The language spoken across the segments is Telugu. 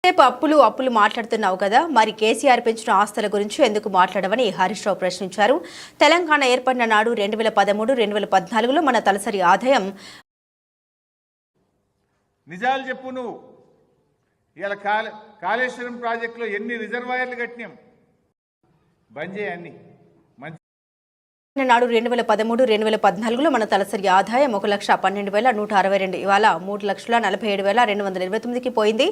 రేపు అప్పులు మాట్లాడుతున్నావు కదా, మరి కేసీఆర్ పెంచిన ఆస్తుల గురించి ఎందుకు మాట్లాడవని హరీష్ రావు ప్రశ్నించారు. తెలంగాణ ఏర్పడిన నాడు 2013-2014లో మన తలసరి ఆదాయం నిజాలు చెప్పు. నువ్వు ఇలా కాళేశ్వరం ప్రాజెక్టులో ఎన్ని రిజర్వాయర్లు కట్టినాం? బంద్ చేయి అన్ని. నాడు 2013-2014లో మన తలసరి ఆదాయం 1,12,162. ఇవాళ 3,47,229కి పోయింది.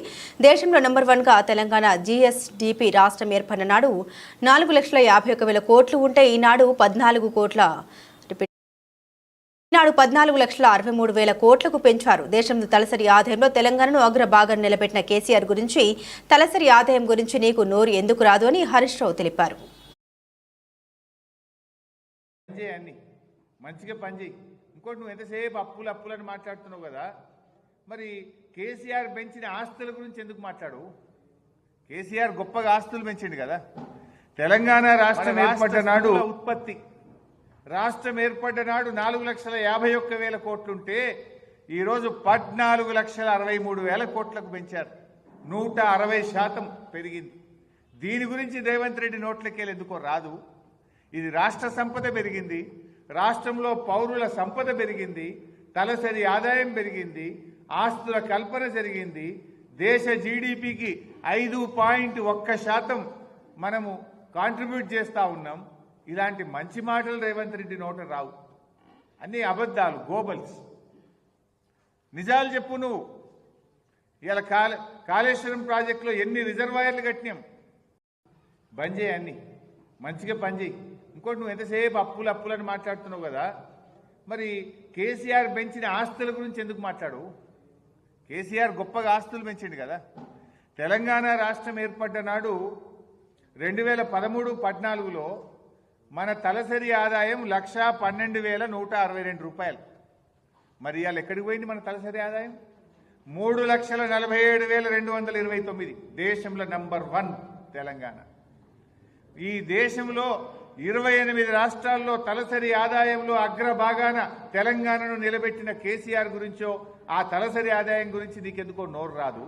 దేశంలో నెంబర్ 1గా తెలంగాణ జీఎస్డీపీ రాష్ట్రం ఏర్పడిన నాడు 4,51,000 కోట్లు ఉంటే ఈనాడు 14,63,000 కోట్లకు పెంచారు. దేశంలో తలసరి ఆదాయంలో తెలంగాణను అగ్రభాగం నిలబెట్టిన కేసీఆర్ గురించి తలసరి ఆదాయం గురించి నీకు నోరు ఎందుకు రాదు అని హరీష్ రావు తెలిపారు. అన్ని మంచిగా పని చేయి. ఇంకోటి, నువ్వు ఎంతసేపు అప్పులని మాట్లాడుతున్నావు కదా, మరి కేసీఆర్ పెంచిన ఆస్తుల గురించి ఎందుకు మాట్లాడు? కేసీఆర్ గొప్పగా ఆస్తులు పెంచిండు కదా. తెలంగాణ రాష్ట్రం ఏర్పడ్డ నాడు రాష్ట్రం ఏర్పడ్డ నాడు 4,51,000 కోట్లుంటే ఈరోజు 14,63,000 కోట్లకు పెంచారు. 160% పెరిగింది. దీని గురించి రేవంత్ రెడ్డి నోట్లకెళ్ళి ఎందుకో రాదు. ఇది రాష్ట్ర సంపద పెరిగింది, రాష్ట్రంలో పౌరుల సంపద పెరిగింది, తలసరి ఆదాయం పెరిగింది, ఆస్తుల కల్పన జరిగింది, దేశ జీడిపికి 5.1% మనము కాంట్రిబ్యూట్ చేస్తూ ఉన్నాం. ఇలాంటి మంచి మాటలు రేవంత్ రెడ్డి నోట రావు. అన్నీ అబద్ధాలు, గోబల్స్. నిజాలు చెప్పు. నువ్వు ఇలా కాళేశ్వరం ప్రాజెక్టులో ఎన్ని రిజర్వాయర్లు కట్టినాం? బంద్ చేయి అన్ని. మంచిగా పని చేయి. ఇంకోటి, నువ్వు ఎంతసేపు అప్పులని మాట్లాడుతున్నావు కదా, మరి కేసీఆర్ పెంచిన ఆస్తుల గురించి ఎందుకు మాట్లాడు? కేసీఆర్ గొప్పగా ఆస్తులు పెంచిండు కదా. తెలంగాణ రాష్ట్రం ఏర్పడ్డ నాడు 2013-14లో మన తలసరి ఆదాయం 1,12,162 రూపాయలు. మరి ఇవాళ ఎక్కడికి పోయింది మన తలసరి ఆదాయం? 3,47,229. దేశంలో నెంబర్ 1 తెలంగాణ. ఈ దేశంలో 28 రాష్ట్రాల్లో తలసరి ఆదాయంలో అగ్రభాగాన తెలంగాణను నిలబెట్టిన కేసీఆర్ గురించో ఆ తలసరి ఆదాయం గురించి నీకెందుకో నోరు రాదు.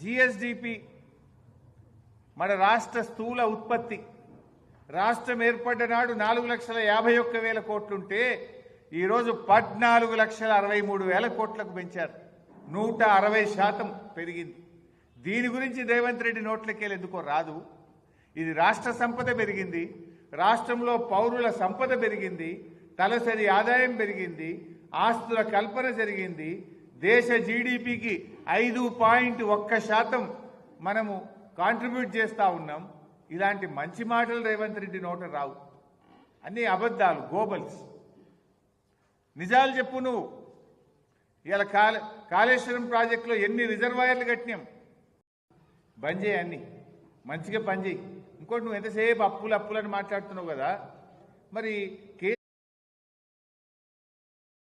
జీఎస్డీపీ మన రాష్ట్ర స్థూల ఉత్పత్తి రాష్ట్రం ఏర్పడ్డ నాడు 4,51,000 కోట్లుంటే ఈరోజు 14,63,000 కోట్లకు పెంచారు. 160% పెరిగింది. దీని గురించి రేవంత్ రెడ్డి నోట్లకెళ్ళి ఎందుకో రాదు. ఇది రాష్ట్ర సంపద పెరిగింది, రాష్ట్రంలో పౌరుల సంపద పెరిగింది, తలసరి ఆదాయం పెరిగింది, ఆస్తుల కల్పన జరిగింది, దేశ జీడిపికి 5.1% మనము కాంట్రిబ్యూట్ చేస్తూ ఉన్నాం. ఇలాంటి మంచి మాటలు రేవంత్ రెడ్డి నోట రావు. అన్నీ అబద్ధాలు, గోబల్స్. నిజాలు చెప్పు. నువ్వు ఇలా కాళేశ్వరం ప్రాజెక్టులో ఎన్ని రిజర్వాయర్లు కట్టినాం? బంద్ చేయి అన్ని. మంచిగా పని చేయి. ఇంకోటి, నువ్వు ఎంతసేపు అప్పులని మాట్లాడుతున్నావు కదా, మరి